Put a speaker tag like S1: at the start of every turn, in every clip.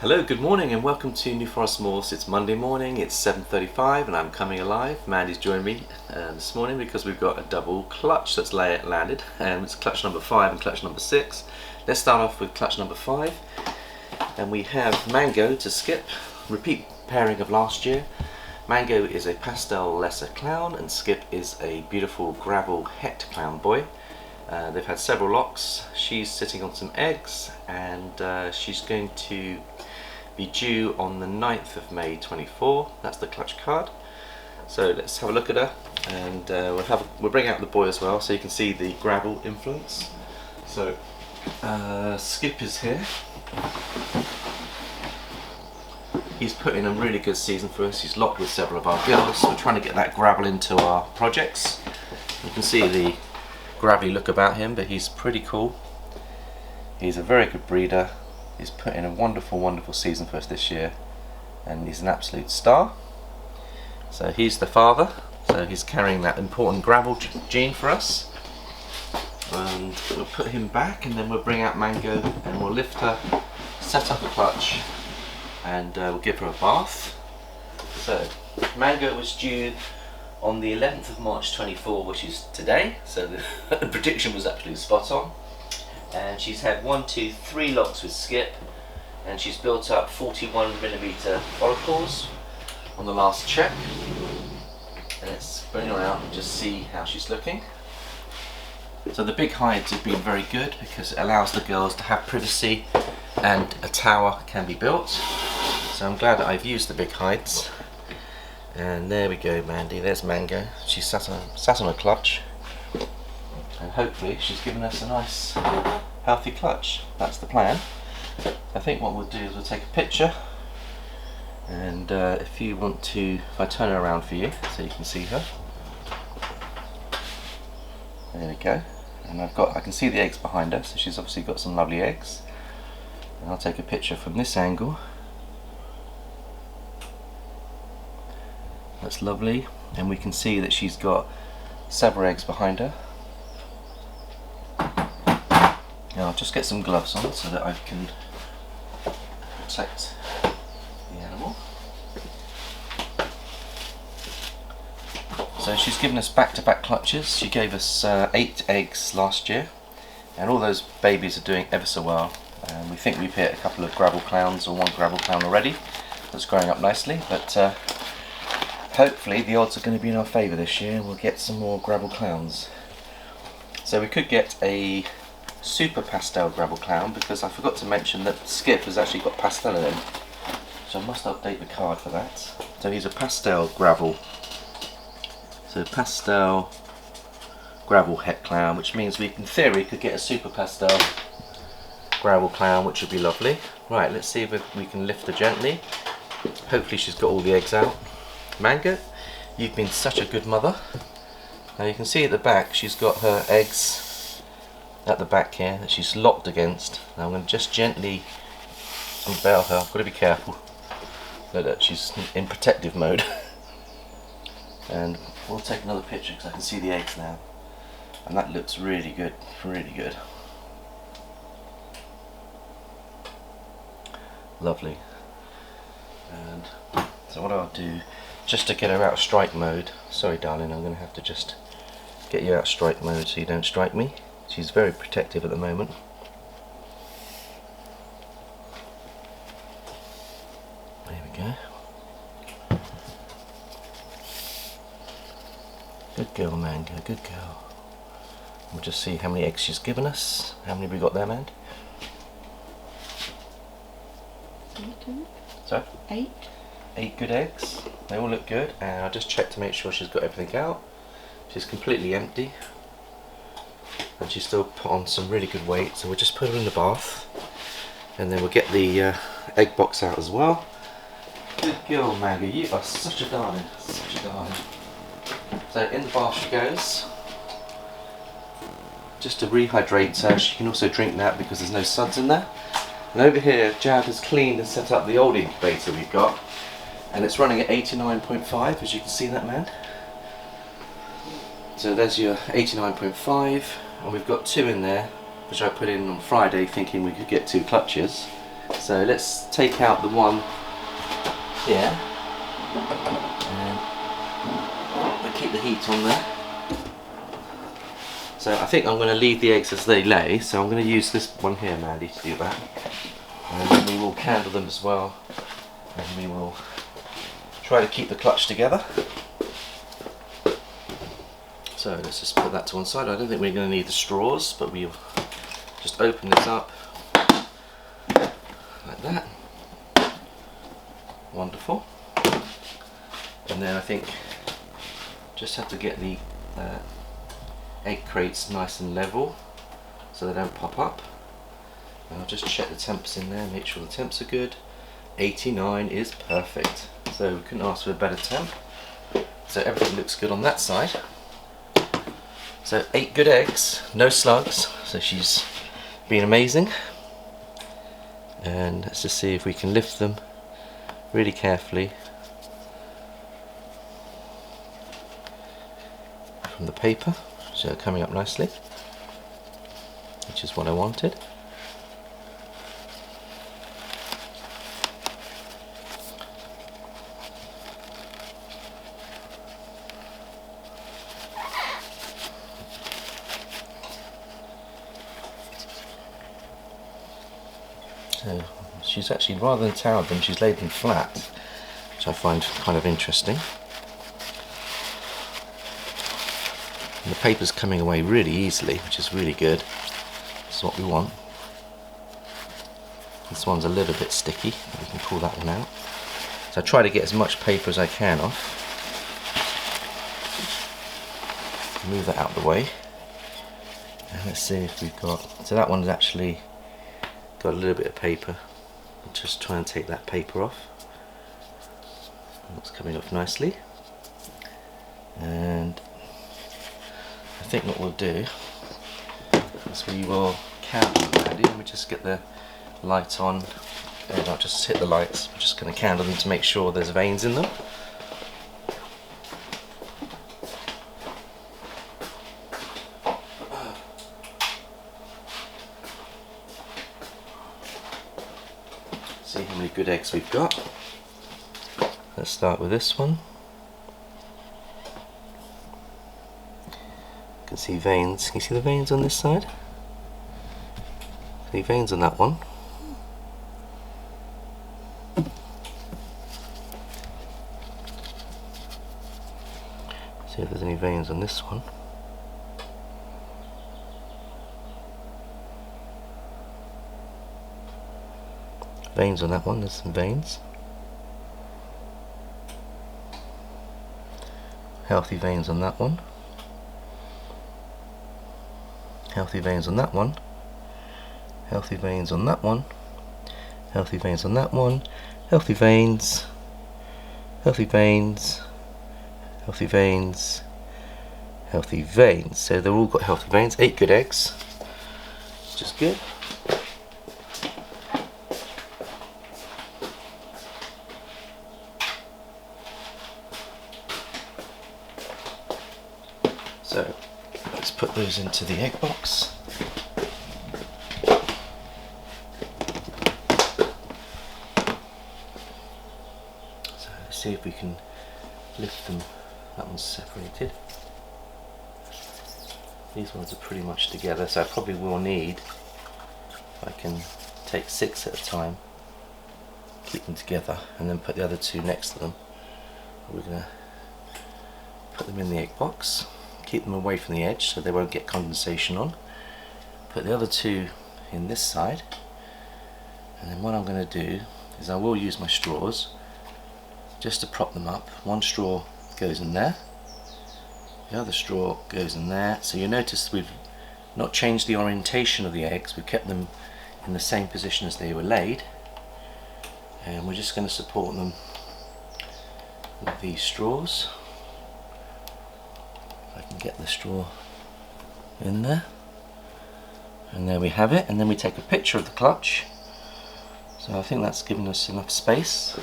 S1: Hello, good morning and welcome to New Forest Morphs. It's Monday morning, it's 7:35 and I'm coming alive. Mandy's joined me this morning because we've got a double clutch that's landed. It's clutch number 5 and clutch number 6. Let's start off with clutch number 5. And we have Mango to Skip, repeat pairing of last year. Mango is a Pastel Lesser Clown and Skip is a beautiful gravel het clown boy. They've had several locks. She's sitting on some eggs and she's going to be due on the 9th of May 24. That's the clutch card. So let's have a look at her, and we'll bring out the boy as well so you can see the gravel influence. So Skip is here. He's put in a really good season for us. He's locked with several of our girls. We're trying to get that gravel into our projects. You can see the gravelly look about him, but he's pretty cool. He's a very good breeder. He's put in a wonderful season for us this year, and he's an absolute star. So he's the father, so he's carrying that important gravel gene for us. And we'll put him back, and then we'll bring out Mango and we'll lift her, set up a clutch, and we'll give her a bath. So Mango was due on the 11th of March 24, which is today, so the prediction was absolutely spot on. And she's had 3 locks with Skip, and she's built up 41mm follicles on the last check. And let's bring her out and just see how she's looking. So the big hides have been very good because it allows the girls to have privacy and a tower can be built. So I'm glad that I've used the big hides. And there we go, Mandy, there's Mango. She's sat on a clutch. And hopefully she's given us a nice healthy clutch. That's the plan. I think what we'll do is we'll take a picture, and if I turn her around for you so you can see her. There we go. And I can see the eggs behind her, so she's obviously got some lovely eggs. And I'll take a picture from this angle. That's lovely, and we can see that she's got several eggs behind her. Now I'll just get some gloves on so that I can protect the animal. So she's given us back-to-back clutches. She gave us 8 eggs last year, and all those babies are doing ever so well. We think we've hit a couple of gravel clowns, or 1 gravel clown already that's growing up nicely, but hopefully the odds are going to be in our favour this year and we'll get some more gravel clowns. So we could get a super pastel gravel clown, because I forgot to mention that Skip has actually got pastel in him, so I must update the card for that. So he's a pastel gravel, so pastel gravel het clown, which means we in theory could get a super pastel gravel clown, which would be lovely. Right, let's see if we can lift her gently. Hopefully she's got all the eggs out. Mango, you've been such a good mother. Now you can see at the back she's got her eggs at the back here that she's locked against. Now I'm going to just gently unveil her. I've got to be careful. Look, she's in protective mode. And we'll take another picture because I can see the eggs now. And that looks really good, really good. Lovely. And so what I'll do, just to get her out of strike mode, sorry darling, I'm going to have to just get you out of strike mode so you don't strike me. She's very protective at the moment. There we go. Good girl, Mango, good girl. We'll just see how many eggs she's given us. How many have we got there, Mand?
S2: 8.
S1: Sorry?
S2: 8.
S1: 8 good eggs. They all look good, and I'll just check to make sure she's got everything out. She's completely empty. And she's still put on some really good weight, so we'll just put her in the bath, and then we'll get the egg box out as well. Good girl, Mango, you are such a darling, such a darling. So in the bath she goes, just to rehydrate her. She can also drink that because there's no suds in there. And over here Jad has cleaned and set up the old incubator we've got, and it's running at 89.5, as you can see that, man. So there's your 89.5, and we've got 2 in there, which I put in on Friday thinking we could get 2 clutches, So let's take out the one here and we'll keep the heat on there. So I think I'm going to leave the eggs as they lay, so I'm going to use this one here, Mandy, to do that. And then we will candle them as well, and we will try to keep the clutch together. So let's just put that to one side. I don't think we're going to need the straws, but we'll just open this up like that. Wonderful. And then I think just have to get the egg crates nice and level so they don't pop up. And I'll just check the temps in there, make sure the temps are good. 89 is perfect. So we couldn't ask for a better temp. So everything looks good on that side. So 8 good eggs, no slugs, so she's been amazing. And let's just see if we can lift them really carefully from the paper. So they're coming up nicely, which is what I wanted. So she's actually, rather than towered them, she's laid them flat, which I find kind of interesting. And the paper's coming away really easily, which is really good. That's what we want. This one's a little bit sticky, we can pull that one out. So I try to get as much paper as I can off. Move that out of the way. And let's see if we've got, so that one's actually got a little bit of paper. I'll just try and take that paper off. It's coming off nicely. And I think what we'll do is we will candle them, Andy. Let me just get the light on. And I'll just hit the lights. I'm just going to candle them to make sure there's veins in them. See how many good eggs we've got. Let's start with this one. You can see veins. Can you see the veins on this side? See veins on that one. See if there's any veins on this one. Veins on that one, there's some veins. Healthy veins on that one. Healthy veins on that one. Healthy veins on that one. Healthy veins on that one. Healthy veins. Healthy veins. Healthy veins. Healthy veins. So they've all got healthy veins. 8 good eggs, which is good. So let's put those into the egg box. So let's see if we can lift them. That one's separated. These ones are pretty much together, so I probably will need, if I can take 6 at a time, keep them together, and then put the other 2 next to them. We're going to put them in the egg box. Keep them away from the edge so they won't get condensation on. Put the other 2 in this side, and then what I'm going to do is I will use my straws just to prop them up. One straw goes in there, the other straw goes in there. So you notice we've not changed the orientation of the eggs, we've kept them in the same position as they were laid, and we're just going to support them with these straws. I can get the straw in there, and there we have it. And then we take a picture of the clutch, so I think that's given us enough space.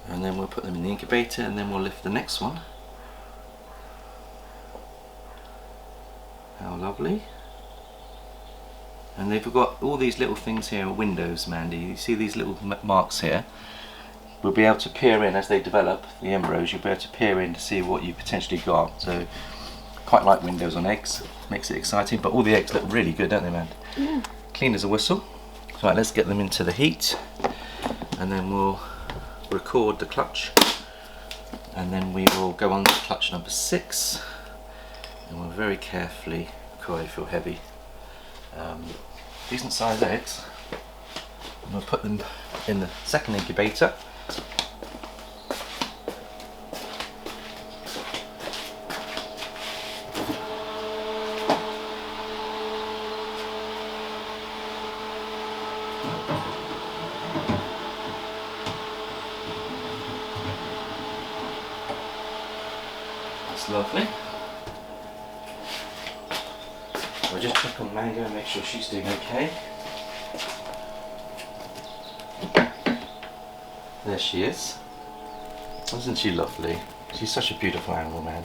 S1: And then we'll put them in the incubator, and then we'll lift the next one. How lovely. And they've got all these little things here, windows, Mandy. You see these little marks here? We'll be able to peer in as they develop, the embryos, you'll be able to peer in to see what you potentially got. So, quite like windows on eggs, makes it exciting, but all the eggs look really good, don't they, Mandy?
S2: Yeah.
S1: Clean as a whistle. So, right, let's get them into the heat, and then we'll record the clutch, and then we will go on to clutch number 6, and we'll very carefully, they feel heavy, decent sized eggs, and we'll put them in the second incubator. That's lovely. We'll just check on Mango and make sure she's doing okay. There she is. Isn't she lovely? She's such a beautiful animal, man.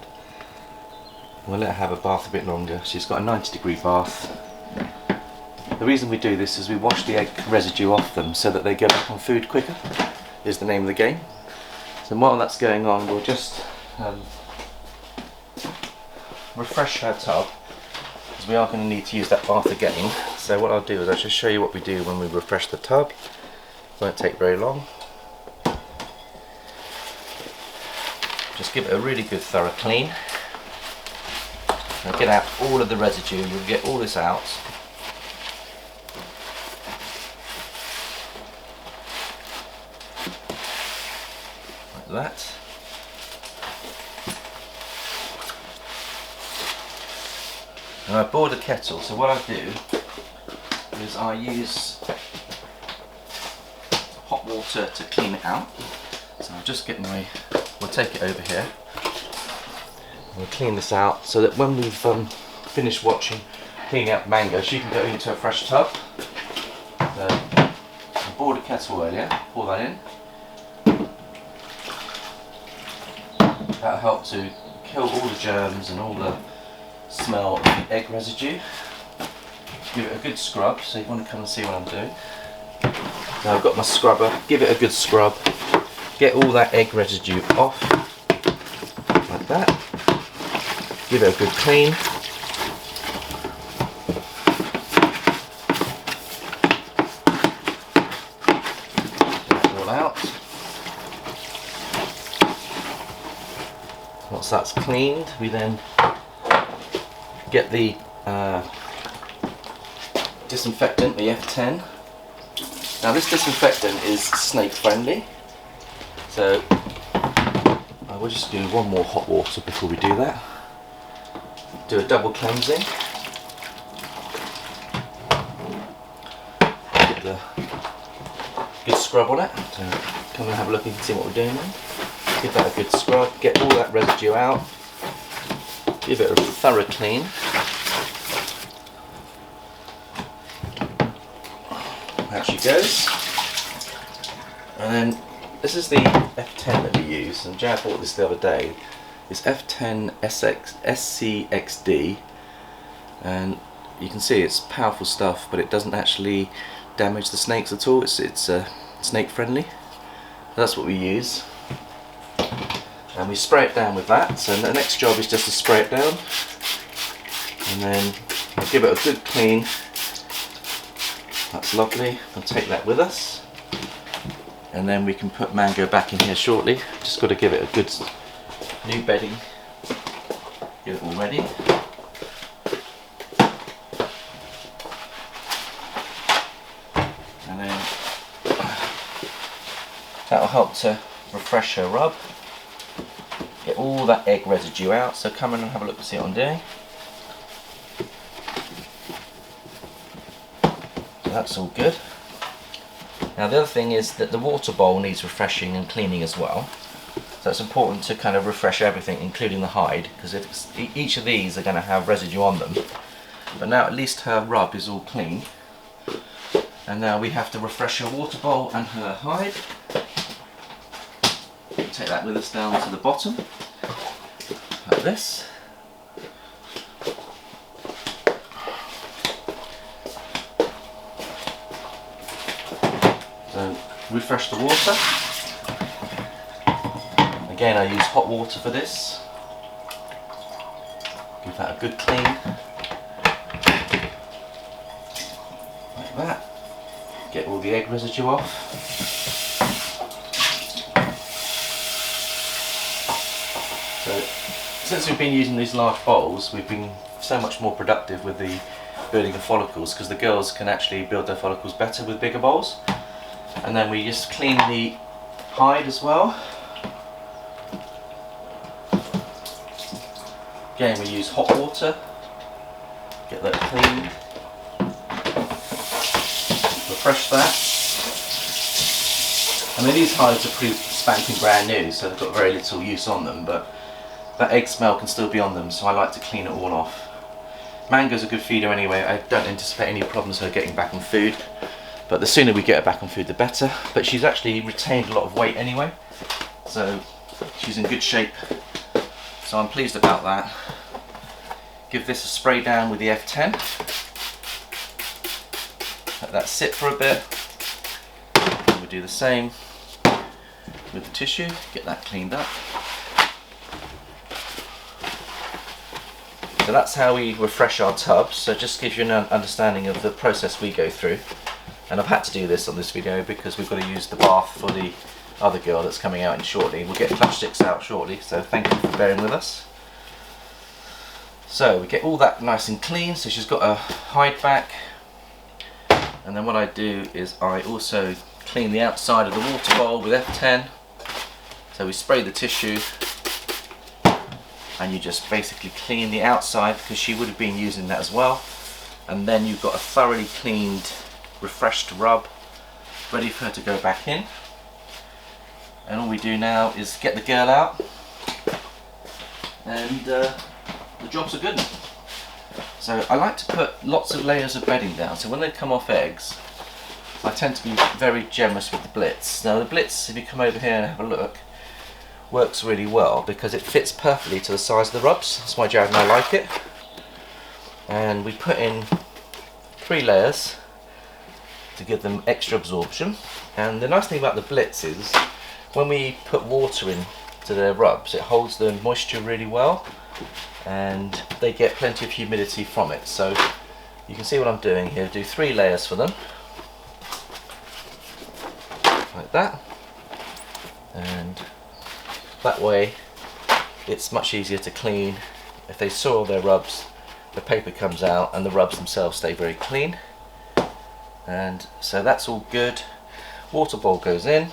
S1: We'll let her have a bath a bit longer. She's got a 90-degree bath. The reason we do this is we wash the egg residue off them so that they go back on food quicker, is the name of the game. So while that's going on, we'll just refresh her tub, because we are going to need to use that bath again. So what I'll do is I'll just show you what we do when we refresh the tub. It won't take very long. Just give it a really good thorough clean. Now get out all of the residue, you'll get all this out. Like that. And I boiled a kettle, so what I do is I use hot water to clean it out. So I'll just get we'll take it over here. We'll clean this out so that when we've finished cleaning out Mango, she can go into a fresh tub. So I boiled a kettle earlier, pour that in. That'll help to kill all the germs and all the smell of the egg residue. Give it a good scrub, so you want to come and see what I'm doing. Now I've got my scrubber, give it a good scrub, get all that egg residue off, like that. Give it a good clean. Get it all out. Once that's cleaned, we then get the disinfectant, the F10. Now this disinfectant is snake friendly, so I will just do one more hot water before we do that. Do a double cleansing. Get the good scrub on it. So come and have a look and see what we're doing then. Give that a good scrub, get all that residue out. Give it a thorough clean. Out she goes. And then this is the F10 that we use, and Jad bought this the other day. It's F10 SCXD, and you can see it's powerful stuff, but it doesn't actually damage the snakes at all. It's snake friendly. That's what we use. And we spray it down with that, so the next job is just to spray it down, and then I'll give it a good clean. That's lovely. We'll take that with us, and then we can put Mango back in here shortly. Just got to give it a good new bedding, get it all ready. And then that will help to refresh her rub. Get all that egg residue out, so come in and have a look and see what I'm doing. So that's all good. Now the other thing is that the water bowl needs refreshing and cleaning as well. So it's important to kind of refresh everything, including the hide, because each of these are going to have residue on them. But now at least her rub is all clean. And now we have to refresh her water bowl and her hide. Take that with us down to the bottom, like this. So refresh the water. Again, I use hot water for this. Give that a good clean. Like that. Get all the egg residue off. So, since we've been using these large bowls, we've been so much more productive with the building of follicles, because the girls can actually build their follicles better with bigger bowls. And then we just clean the hide as well. Again, we use hot water, get that cleaned, refresh that. I mean, these hides are pretty spanking brand new, so they've got very little use on them, but that egg smell can still be on them, so I like to clean it all off. Mango's a good feeder anyway. I don't anticipate any problems her getting back on food, but the sooner we get her back on food the better. But she's actually retained a lot of weight anyway, so she's in good shape, so I'm pleased about that. Give this a spray down with the F10, let that sit for a bit, and we do the same with the tissue, get that cleaned up. So that's how we refresh our tubs, so it just gives you an understanding of the process we go through. And I've had to do this on this video because we've got to use the bath for the other girl that's coming out in shortly. We'll get clutch sticks out shortly, so thank you for bearing with us. So we get all that nice and clean, so she's got a hide back. And then what I do is I also clean the outside of the water bowl with F10. So we spray the tissue, and you just basically clean the outside, because she would have been using that as well. And then you've got a thoroughly cleaned, refreshed rub ready for her to go back in. And all we do now is get the girl out, and the jobs are good. So I like to put lots of layers of bedding down, so when they come off eggs I tend to be very generous with the blitz. Now the blitz, if you come over here and have a look, works really well because it fits perfectly to the size of the rubs. That's why Jared and I like it. And we put in 3 layers to give them extra absorption. And the nice thing about the blitz is when we put water in to their rubs, it holds the moisture really well and they get plenty of humidity from it. So you can see what I'm doing here. Do 3 layers for them like that, and that way it's much easier to clean. If they soil their rubs, the paper comes out and the rubs themselves stay very clean. And so that's all good. Water bowl goes in,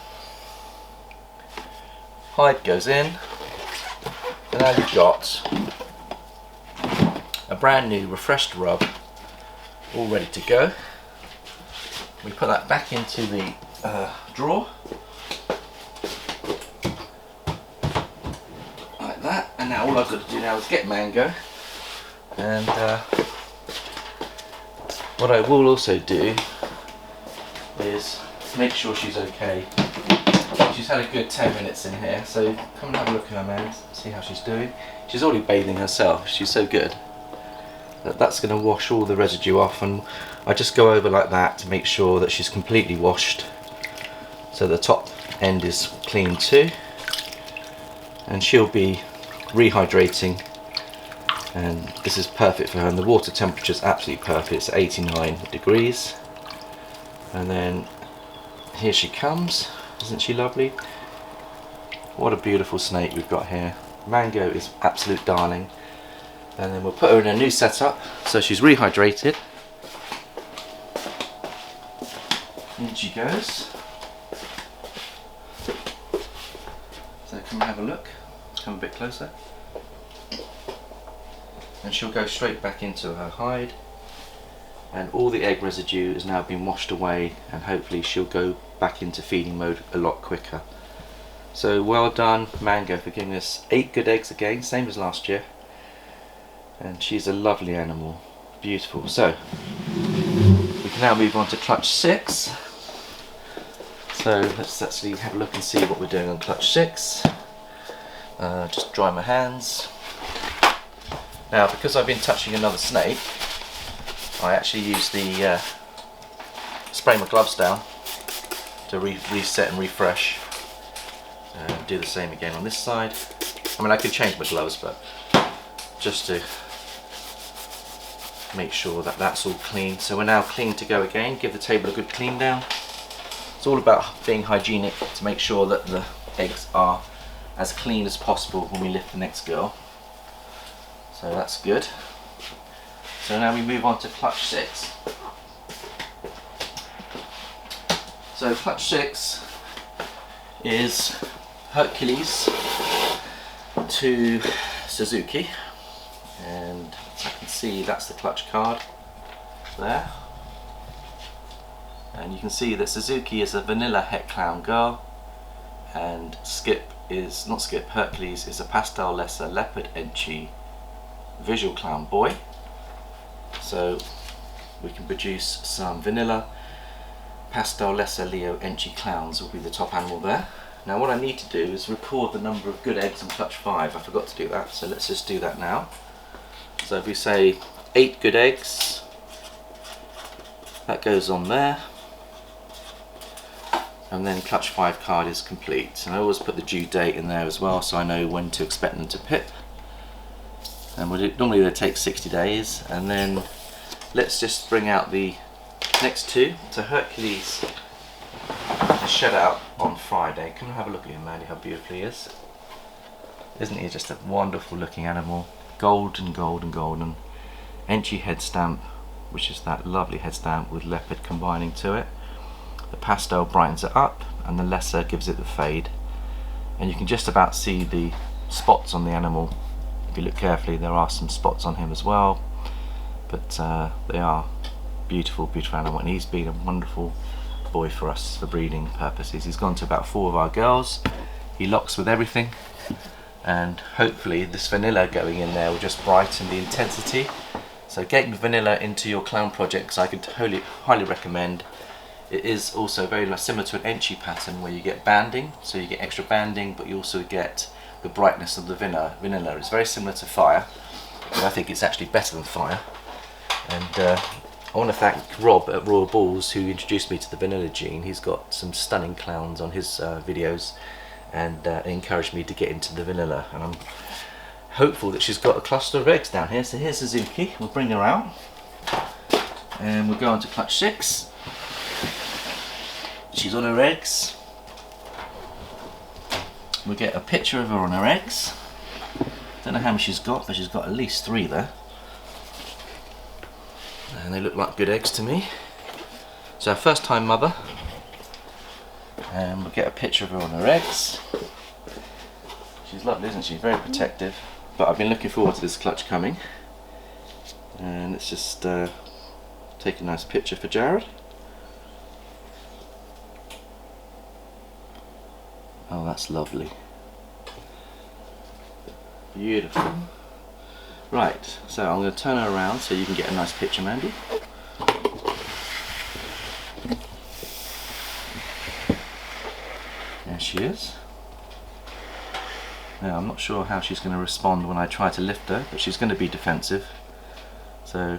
S1: hide goes in, and now you've got a brand new refreshed rub all ready to go. We put that back into the drawer like that, and now all I've got to do now is get Mango. And what I will also do is make sure she's okay. She's had a good 10 minutes in here, so come and have a look at her, man, see how she's doing. She's already bathing herself, she's so good. That's going to wash all the residue off, and I just go over like that to make sure that she's completely washed, so the top end is clean too. And she'll be rehydrating, and this is perfect for her, and the water temperature is absolutely perfect. It's 89 degrees. And then here she comes. Isn't she lovely? What a beautiful snake we've got here. Mango is absolute darling. And then we'll put her in a new setup so she's rehydrated. In she goes. So come and have a look. Come a bit closer. And she'll go straight back into her hide. And all the egg residue has now been washed away, and hopefully she'll go back into feeding mode a lot quicker. So well done Mango for giving us 8 good eggs again, same as last year. And she's a lovely animal, beautiful. So we can now move on to clutch 6. So let's actually have a look and see what we're doing on clutch 6. Just dry my hands. Now because I've been touching another snake, I actually use the spray my gloves down to reset and refresh. Do the same again on this side. I mean, I could change my gloves, but just to make sure that that's all clean. So we're now clean to go again. Give the table a good clean down. It's all about being hygienic to make sure that the eggs are as clean as possible when we lift the next girl. So that's good. So now we move on to clutch 6. So clutch 6 is Hercules to Suzuki, and as I can see, that's the clutch card there. And you can see that Suzuki is a vanilla het clown girl, and Hercules is a Pastel Lesser leopard Enchi visual clown boy. So we can produce some vanilla Pastel Lesser Leo Enchi clowns will be the top animal there. Now what I need to do is record the number of good eggs in clutch 5. I forgot to do that, so let's just do that now. So if we say 8 good eggs, that goes on there. And then clutch 5 card is complete. And I always put the due date in there as well, so I know when to expect them to pip. And normally they take 60 days. And then let's just bring out the next 2. So Hercules is shed out on Friday. Come and have a look at him, Mandy, how beautiful he is. Isn't he just a wonderful looking animal? Golden, golden, golden. Enchi head stamp, which is that lovely head stamp with leopard combining to it. The pastel brightens it up, and the lesser gives it the fade. And you can just about see the spots on the animal. If you look carefully, there are some spots on him as well. But they are beautiful, beautiful animal, and he's been a wonderful boy for us for breeding purposes. He's gone to about 4 of our girls. He locks with everything, and hopefully this vanilla going in there will just brighten the intensity. So getting vanilla into your clown projects, I could highly recommend. It is also very similar to an Enchi pattern where you get banding, so you get extra banding, but you also get the brightness of the vanilla. It's very similar to fire, but I think it's actually better than fire. And I want to thank Rob at Royal Balls, who introduced me to the vanilla gene. He's got some stunning clowns on his videos, and encouraged me to get into the vanilla. And I'm hopeful that she's got a cluster of eggs down here. So here's Suzuki. We'll bring her out, and we'll go on to clutch 6. She's on her eggs. We'll get a picture of her on her eggs. Don't know how many she's got, but she's got at least 3 there. And they look like good eggs to me. So our first time mother. And we'll get a picture of her on her eggs. She's lovely, isn't she? Very protective. But I've been looking forward to this clutch coming. And let's just take a nice picture for Jared. Oh, that's lovely. Beautiful. Right, so I'm going to turn her around so you can get a nice picture, Mandy. There she is. Now, I'm not sure how she's going to respond when I try to lift her, but she's going to be defensive. So,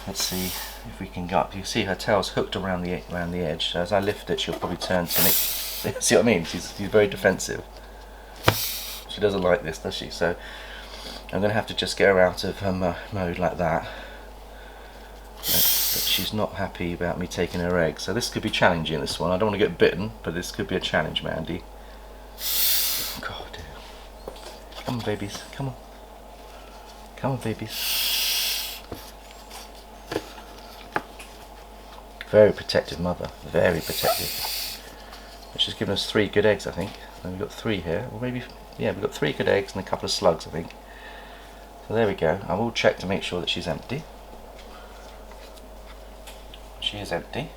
S1: let's see if we can go up. You can see her tail's hooked around the edge, so as I lift it, she'll probably turn to me. See what I mean? She's very defensive. She doesn't like this, does she? So I'm going to have to just get her out of her mode like that. But she's not happy about me taking her egg, so this could be challenging, this one. I don't want to get bitten, but this could be a challenge, Mandy. God, dear. Come on, babies. Come on. Come on, babies. Very protective mother. Very protective. She's given us 3 good eggs, I think. And we've got 3 here. Or maybe, yeah, we've got 3 good eggs and a couple of slugs, I think. So there we go. I will check to make sure that she's empty. She is empty.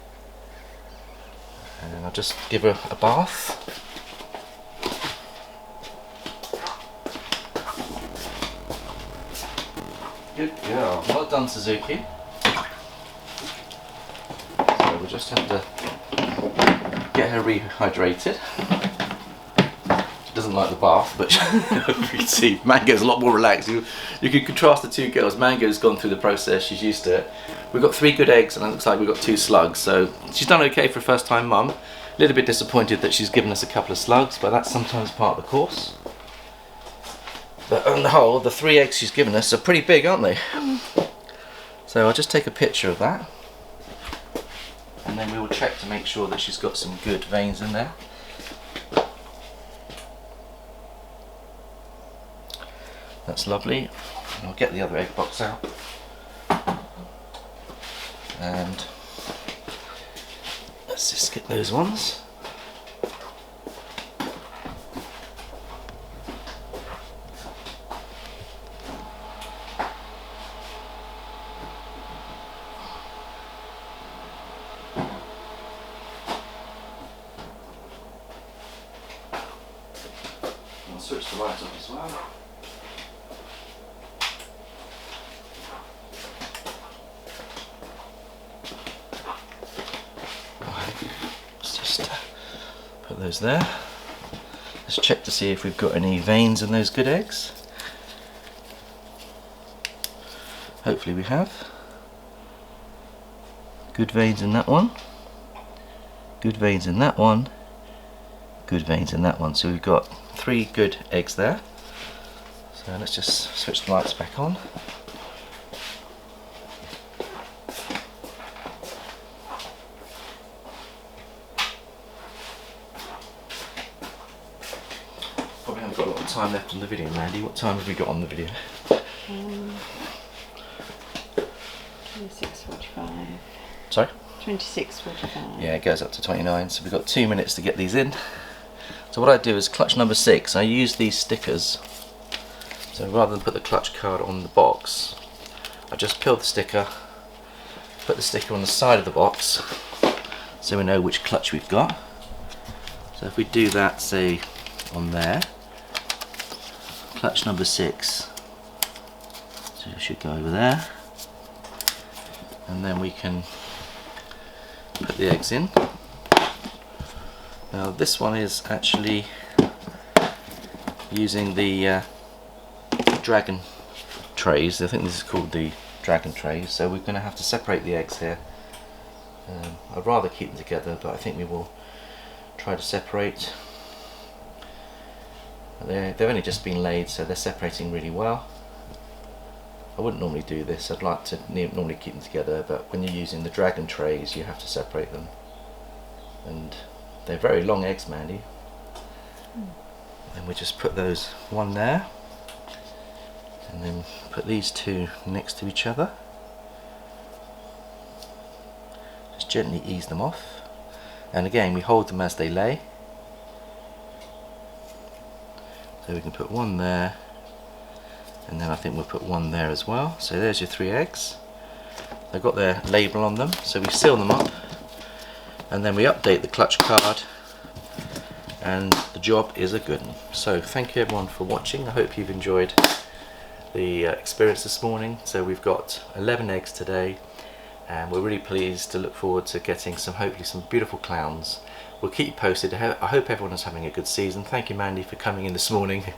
S1: And I'll just give her a bath. Good girl. Well done, Suzuki. So we'll just have to get her rehydrated. She doesn't like the bath, but you can see Mango's a lot more relaxed. You can contrast the 2 girls. Mango's gone through the process, she's used to it. we've got 3 good eggs and it looks like we've got 2 slugs, so she's done okay for a first time mum. A little bit disappointed that she's given us a couple of slugs, but that's sometimes part of the course. But on the whole, the 3 eggs she's given us are pretty big, aren't they? So I'll just take a picture of that, and then we will check to make sure that she's got some good veins in there. That's lovely. And I'll get the other egg box out, and let's just get those ones. I'll switch the lights off as well. Let's just put those there. Let's check to see if we've got any veins in those good eggs. Hopefully we have. Good veins in that one. Good veins in that one. Good veins in that one. So we've got 3 good eggs there. So let's just switch the lights back on. Probably haven't got a lot of time left on the video, Mandy. What time have we got on the video?
S2: 26:45.
S1: Sorry?
S2: 26:45.
S1: Yeah, it goes up to 29, so we've got 2 minutes to get these in. So what I do is clutch number 6, I use these stickers. So rather than put the clutch card on the box, I just peel the sticker, put the sticker on the side of the box, so we know which clutch we've got. So if we do that, say, on there, clutch number 6, so it should go over there, and then we can put the eggs in. Now this one is actually using the dragon trays. I think this is called the dragon trays, so we're going to have to separate the eggs here. I'd rather keep them together, but I think we will try to separate. They've only just been laid, so they're separating really well. I wouldn't normally do this, I'd like to normally keep them together, but when you're using the dragon trays you have to separate them. And they're very long eggs, Mandy. And we just put those one there, and then put these 2 next to each other. Just gently ease them off, and again we hold them as they lay. So we can put one there, and then I think we'll put one there as well. So there's your 3 eggs. They've got their label on them, so we seal them up, and then we update the clutch card, and the job is a good one. So thank you everyone for watching. I hope you've enjoyed the experience this morning. So we've got 11 eggs today, and we're really pleased to look forward to getting hopefully some beautiful clowns. We'll keep you posted. I hope everyone is having a good season. Thank you, Mandy, for coming in this morning.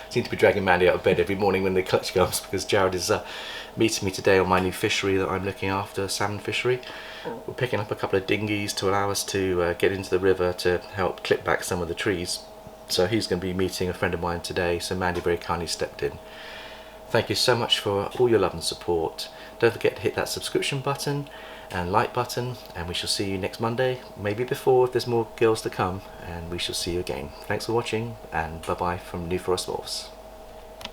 S1: Seem to be dragging Mandy out of bed every morning when the clutch comes, because Jared is meeting me today on my new fishery that I'm looking after, salmon fishery. We're picking up a couple of dinghies to allow us to get into the river to help clip back some of the trees. So he's going to be meeting a friend of mine today, so Mandy very kindly stepped in. Thank you so much for all your love and support. Don't forget to hit that subscription button and like button, and we shall see you next Monday, maybe before if there's more girls to come, and we shall see you again. Thanks for watching, and bye bye from New Forest Morphs.